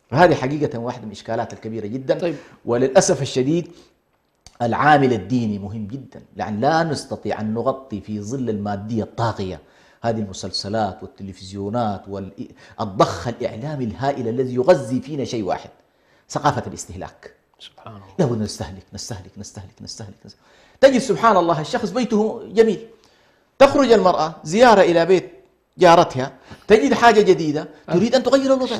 فهذه حقيقة واحدة من الإشكالات الكبيرة جدا. طيب. وللأسف الشديد العامل الديني مهم جدا، لأن لا نستطيع أن نغطي في ظل المادية الطاغية هذه المسلسلات والتلفزيونات والضخ الإعلامي الهائل الذي يغذي فينا شيء واحد، ثقافة الاستهلاك. سبحان الله. لابد نستهلك نستهلك نستهلك نستهلك. تجد سبحان الله الشخص بيته جميل، تخرج المرأة زيارة إلى بيت جارتها تجد حاجة جديدة تريد أن تغير الوضع،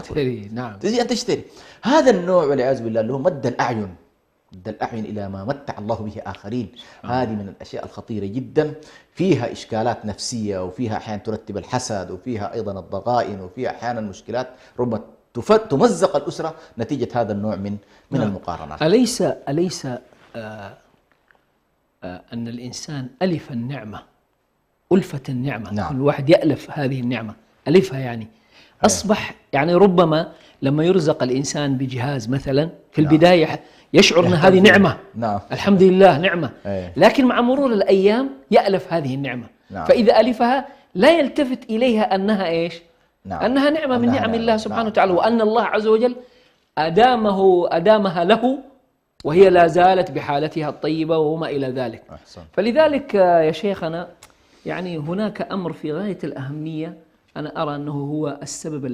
نعم، تريد أن تشتري. هذا النوع والعياذ بالله اللي هو مد الأعين، مد الأعين إلى ما متع الله به آخرين. هذه من الأشياء الخطيرة جدا، فيها إشكالات نفسية، وفيها أحيانا ترتب الحسد، وفيها أيضا الضغائن، وفيها أحيانا مشكلات ربما تمزق الأسرة نتيجة هذا النوع من المقارنات. أليس أن الإنسان ألف النعمة، ألفة النعمة، نعم. كل واحد يألف هذه النعمة، ألفها يعني أصبح يعني ربما لما يرزق الإنسان بجهاز مثلا في البداية يشعر أن هذه نعمة، نعم. الحمد لله نعمة، لكن مع مرور الأيام يألف هذه النعمة، نعم. فإذا ألفها لا يلتفت إليها أنها إيش؟ نعم. أنها نعمة من نعم الله سبحانه وتعالى، وأن الله عز وجل أدامها له وهي لا زالت بحالتها الطيبة وما إلى ذلك. فلذلك يا شيخنا يعني هناك أمر في غاية الأهمية، أنا أرى أنه هو السبب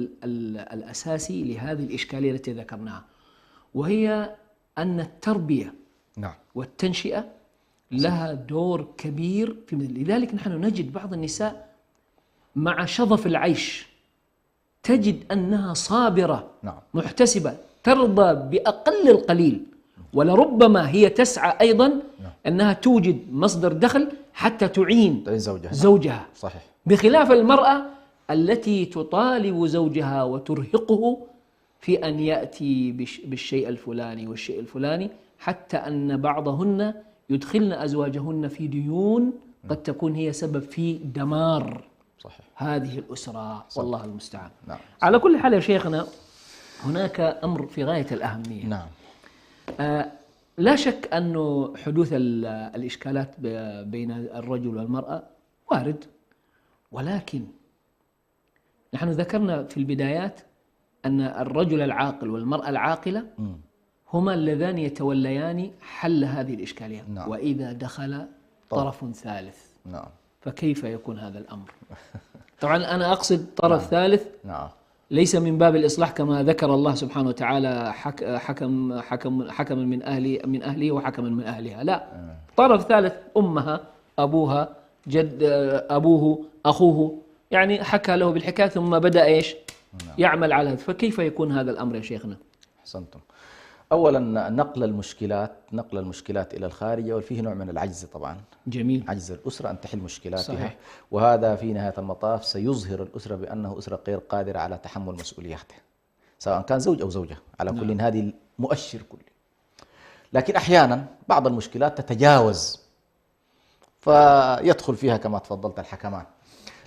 الأساسي لهذه الإشكالية التي ذكرناها، وهي أن التربية، نعم، والتنشئة لها دور كبير في مثل. لذلك نحن نجد بعض النساء مع شظف العيش تجد أنها صابرة، نعم، محتسبة، ترضى بأقل القليل ولربما هي تسعى أيضا أنها توجد مصدر دخل حتى تعين زوجها. صحيح. بخلاف المرأة التي تطالب زوجها وترهقه في أن يأتي بالشيء الفلاني والشيء الفلاني، حتى أن بعضهن يدخلن أزواجهن في ديون قد تكون هي سبب في دمار هذه الأسرة. والله المستعان. على كل حال يا شيخنا، هناك أمر في غاية الأهمية. لا شك أن حدوث الإشكالات بين الرجل والمرأة وارد، ولكن نحن ذكرنا في البدايات أن الرجل العاقل والمرأة العاقلة هما اللذان يتوليان حل هذه الإشكالية. وإذا دخل طرف ثالث فكيف يكون هذا الأمر؟ طبعا أنا أقصد طرف ثالث ليس من باب الإصلاح كما ذكر الله سبحانه وتعالى حكما من أهله وحكما من أهلها، لا، طرف ثالث أمها، أبوها، جد أبوه، أخوه، يعني حكى له بالحكاية ثم بدأ إيش؟ يعمل على هذا. فكيف يكون هذا الأمر يا شيخنا؟ أحسنتم. أولا نقل المشكلات إلى الخارج، وفيه نوع من العجز طبعا. جميل. عجز الأسرة أن تحل مشكلاتها. صحيح. وهذا في نهاية المطاف سيظهر الأسرة بأنه أسرة غير قادرة على تحمل مسؤولياتها، سواء كان زوج أو زوجة، على كل هذه المؤشر كله. لكن أحيانا بعض المشكلات تتجاوز فيدخل فيها كما تفضلت الحكمان.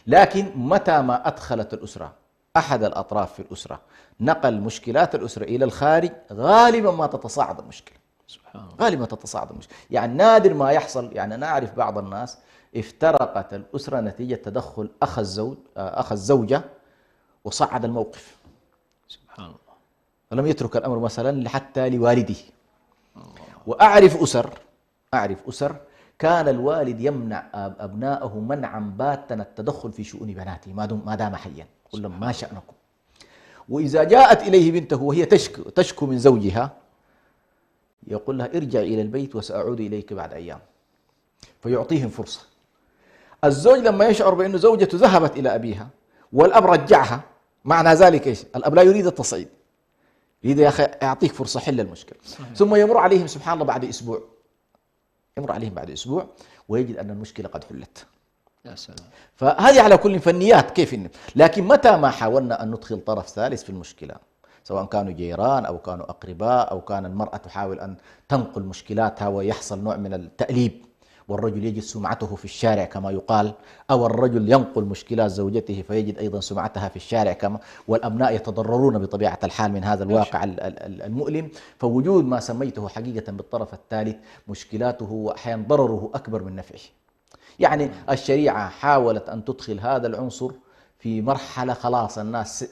لكن متى ما أدخلت الأسرة أحد الأطراف في الأسرة نقل مشكلات الأسرة إلى الخارج، غالبا ما تتصاعد المشكلة. سبحان الله. غالبا تتصاعد المشكلة، يعني نادر ما يحصل. يعني أنا أعرف بعض الناس افترقت الأسرة نتيجة تدخل أخ الزوجة وصعد الموقف. سبحان الله. ولم يترك الأمر مثلا حتى لوالده. وأعرف أسر كان الوالد يمنع أبنائه منعا باتا التدخل في شؤون بناته ما دام حيا، قل لهم ما شأنكم. وإذا جاءت إليه بنته وهي تشكو من زوجها، يقول لها ارجع إلى البيت وسأعود إليك بعد أيام، فيعطيهم فرصة. الزوج لما يشعر بأن زوجته ذهبت إلى أبيها والأب رجعها، معنى ذلك إيش؟ الأب لا يريد التصعيد، يريد يا أخي أعطيك فرصة حل المشكلة. ثم يمر عليهم سبحان الله بعد أسبوع، ويجد أن المشكلة قد حلت. يا سلام. فهذه على كل فنيات كيف لكن متى ما حاولنا أن ندخل طرف ثالث في المشكلة، سواء كانوا جيران أو كانوا أقرباء أو كان المرأة تحاول أن تنقل مشكلاتها ويحصل نوع من التأليب، والرجل يجد سمعته في الشارع كما يقال، أو الرجل ينقل مشكلات زوجته فيجد أيضا سمعتها في الشارع كما، والأبناء يتضررون بطبيعة الحال من هذا الواقع المؤلم. فوجود ما سميته حقيقة بالطرف الثالث مشكلاته وأحيانا ضرره أكبر من نفعه. يعني الشريعة حاولت أن تدخل هذا العنصر في مرحلة خلاص الناس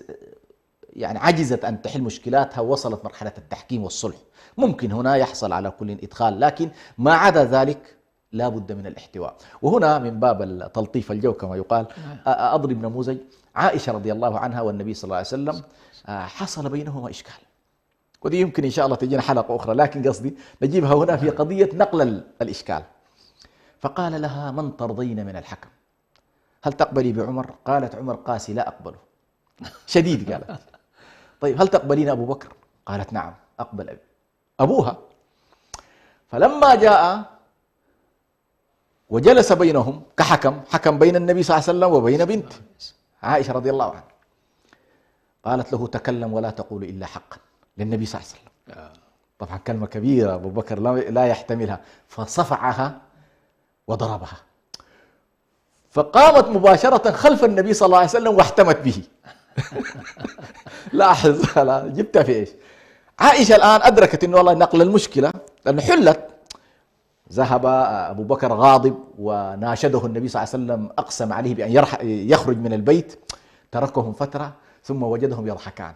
يعني عجزت أن تحل مشكلاتها، ووصلت مرحلة التحكيم والصلح. ممكن هنا يحصل على كل إدخال، لكن ما عدا ذلك لا بد من الاحتواء. وهنا من باب تلطيف الجو كما يقال أضرب نموذج. عائشة رضي الله عنها والنبي صلى الله عليه وسلم حصل بينهما إشكال، ودي يمكن إن شاء الله تجينا حلقة أخرى، لكن قصدي نجيبها هنا في قضية نقل الإشكال. فقال لها من ترضين من الحكم؟ هل تقبلي بعمر؟ قالت عمر قاسي لا أقبله، شديد. قالت طيب هل تقبلين أبو بكر؟ قالت نعم أقبل أبوها. فلما جاء وجلس بينهم حكم بين النبي صلى الله عليه وسلم وبين بنت عائشة رضي الله عنها، قالت له تكلم ولا تقول إلا حقا للنبي صلى الله عليه وسلم. طبعا كلمة كبيرة أبو بكر لا يحتملها، فصفعها وضربها، فقامت مباشرة خلف النبي صلى الله عليه وسلم واحتمت به. لاحظ جبتها في إيش؟ عائشة الآن أدركت أنه والله نقل المشكلة لأنه حلت. ذهب أبو بكر غاضب وناشده النبي صلى الله عليه وسلم، أقسم عليه بأن يخرج من البيت. تركهم فترة ثم وجدهم يضحكان.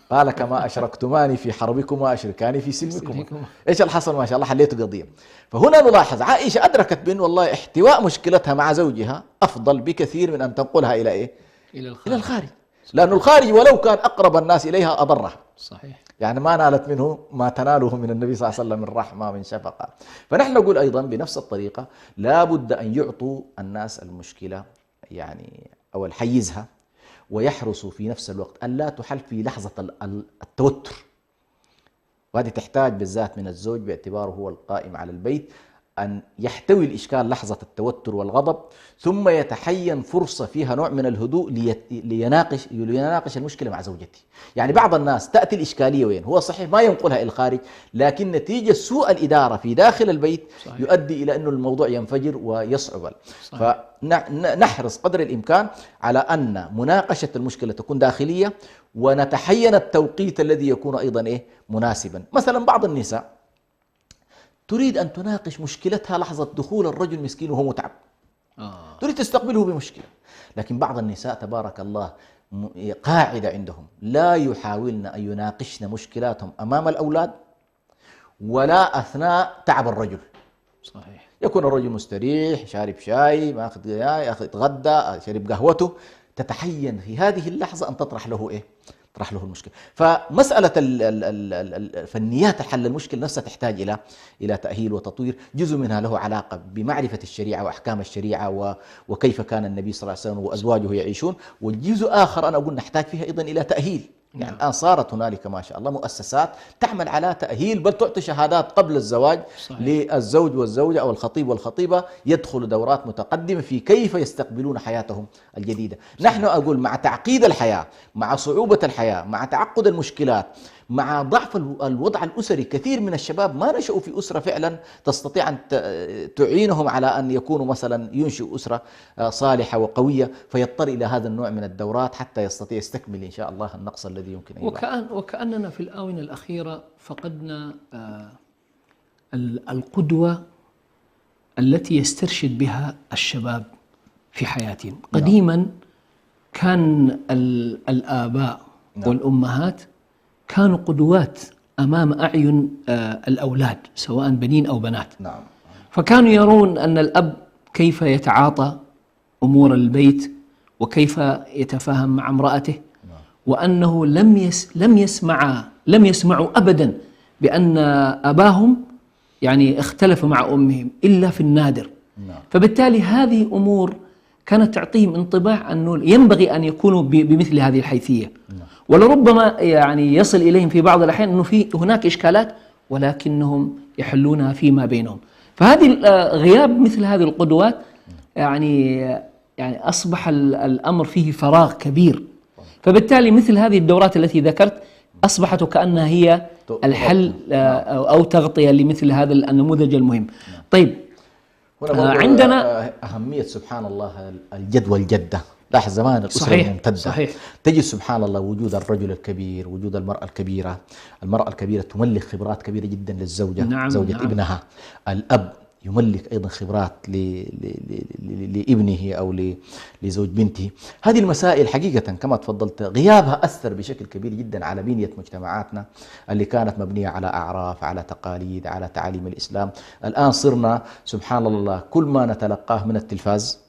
قال كما أشركتماني في حربكما أشركاني في سلمكما. إيش الحصل؟ ما شاء الله حليت القضية. فهنا نلاحظ عائشة أدركت بأن والله احتواء مشكلتها مع زوجها أفضل بكثير من أن تنقلها إلى إيه؟ إلى الخارج. لأن الخارج ولو كان أقرب الناس إليها أضرها. صحيح. يعني ما نالت منه ما تناله من النبي صلى الله عليه وسلم من رحمة من شفقة. فنحن نقول أيضا بنفس الطريقة لا بد أن يعطوا الناس المشكلة يعني أو حيزها، ويحرصوا في نفس الوقت أن لا تحل في لحظة التوتر. وهذه تحتاج بالذات من الزوج باعتباره هو القائم على البيت أن يحتوي الإشكال لحظة التوتر والغضب، ثم يتحين فرصة فيها نوع من الهدوء ليناقش المشكلة مع زوجته. يعني بعض الناس تأتي الإشكالية وين؟ هو صحيح ما ينقلها إلى الخارج، لكن نتيجة سوء الإدارة في داخل البيت صحيح. يؤدي إلى أنه الموضوع ينفجر ويصعب. فنحرص قدر الإمكان على أن مناقشة المشكلة تكون داخلية، ونتحين التوقيت الذي يكون أيضا مناسبا. مثلا بعض النساء تريد أن تناقش مشكلتها لحظة دخول الرجل مسكين وهو متعب، تريد تستقبله بمشكلة. لكن بعض النساء تبارك الله قاعدة عندهم لا يحاولن أن يناقشن مشكلاتهم أمام الأولاد ولا أثناء تعب الرجل. صحيح. يكون الرجل مستريح شارب شاي ياخذ يتغدى شرب قهوته، تتحين في هذه اللحظة أن تطرح له تطرح له المشكلة. فمسألة فنيات حل المشكلة نفسها تحتاج إلى تأهيل وتطوير. جزء منها له علاقة بمعرفة الشريعة وأحكام الشريعة وكيف كان النبي صلى الله عليه وسلم وأزواجه يعيشون، والجزء آخر أنا أقول نحتاج فيها أيضا إلى تأهيل. يعني الآن صارت هنالك ما شاء الله مؤسسات تعمل على تأهيل، بل تعطي شهادات قبل الزواج صحيح. للزوج والزوجة أو الخطيب والخطيبة يدخلوا دورات متقدمة في كيف يستقبلون حياتهم الجديدة. صحيح. نحن أقول مع تعقيد الحياة، مع صعوبة الحياة، مع تعقد المشكلات، مع ضعف الوضع الأسري، كثير من الشباب ما نشأوا في أسرة فعلا تستطيع أن تعينهم على أن يكونوا مثلا ينشئوا أسرة صالحة وقوية، فيضطر إلى هذا النوع من الدورات حتى يستطيع يستكمل إن شاء الله النقص الذي يمكن أن وكأننا في الآونة الأخيرة فقدنا القدوة التي يسترشد بها الشباب في حياتهم. قديما كان الآباء والأمهات كانوا قدوات أمام أعين الأولاد سواء بنين أو بنات. فكانوا يرون أن الأب كيف يتعاطى أمور البيت وكيف يتفاهم مع امرأته، وأنه لم يسمعوا أبدا بأن أباهم يعني اختلف مع أمهم إلا في النادر. فبالتالي هذه أمور كانت تعطيهم انطباع أنه ينبغي أن يكونوا بمثل هذه الحيثية، ولربما يعني يصل إليهم في بعض الأحيان أنه هناك إشكالات ولكنهم يحلونها فيما بينهم. فهذه غياب مثل هذه القدوات يعني أصبح الأمر فيه فراغ كبير. فبالتالي مثل هذه الدورات التي ذكرت أصبحت كأنها هي الحل أو تغطية لمثل هذا النموذج المهم. طيب عندنا أهمية سبحان الله الجد والجدة. لاحظ زمان الأسرة الممتدة صحيح. تجد سبحان الله وجود الرجل الكبير، وجود المرأة الكبيرة. المرأة الكبيرة تملك خبرات كبيرة جدا للزوجة، زوجة ابنها. الأب يملك أيضا خبرات لابنه أو لزوج بنته. هذه المسائل حقيقة كما تفضلت غيابها أثر بشكل كبير جدا على بنية مجتمعاتنا اللي كانت مبنية على أعراف، على تقاليد، على تعاليم الإسلام. الآن صرنا سبحان الله كل ما نتلقاه من التلفاز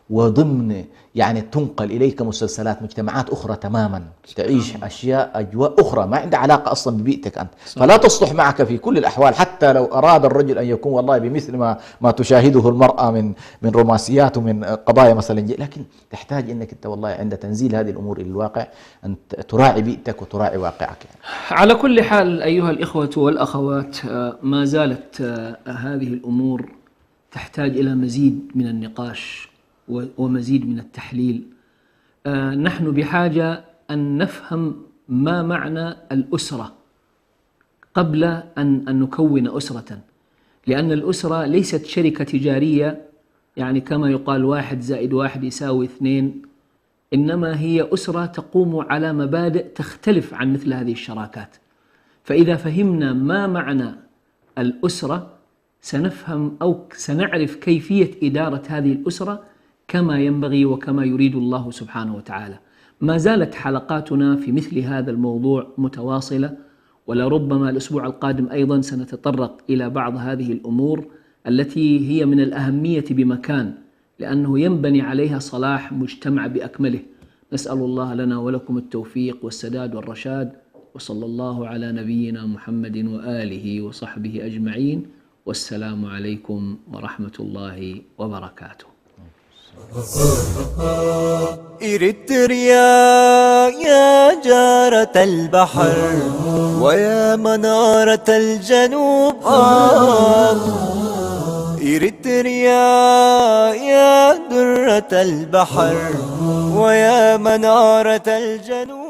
وضمن يعني تنقل إليك مسلسلات مجتمعات أخرى تماما، تعيش أشياء أجواء أخرى ما عندها علاقة أصلا ببيئتك أنت، فلا تصلح معك في كل الأحوال. حتى لو أراد الرجل أن يكون والله بمثل ما تشاهده المرأة من رومانسيات ومن قضايا مثلا، لكن تحتاج أنك أنت والله عند تنزيل هذه الأمور إلى الواقع أن تراعي بيئتك وتراعي واقعك على كل حال أيها الإخوة والأخوات، ما زالت هذه الأمور تحتاج إلى مزيد من النقاش ومزيد من التحليل. نحن بحاجة أن نفهم ما معنى الأسرة قبل أن نكون أسرة، لأن الأسرة ليست شركة تجارية يعني كما يقال 1 زائد 1 يساوي 2، إنما هي أسرة تقوم على مبادئ تختلف عن مثل هذه الشراكات. فإذا فهمنا ما معنى الأسرة سنفهم أو سنعرف كيفية إدارة هذه الأسرة كما ينبغي وكما يريد الله سبحانه وتعالى. ما زالت حلقاتنا في مثل هذا الموضوع متواصلة، ولربما الأسبوع القادم أيضا سنتطرق إلى بعض هذه الأمور التي هي من الأهمية بمكان، لأنه ينبني عليها صلاح مجتمع بأكمله. نسأل الله لنا ولكم التوفيق والسداد والرشاد، وصلى الله على نبينا محمد وآله وصحبه أجمعين، والسلام عليكم ورحمة الله وبركاته. إريتريا يا جارة البحر ويا منارة الجنوب إريتريا يا درة البحر ويا منارة الجنوب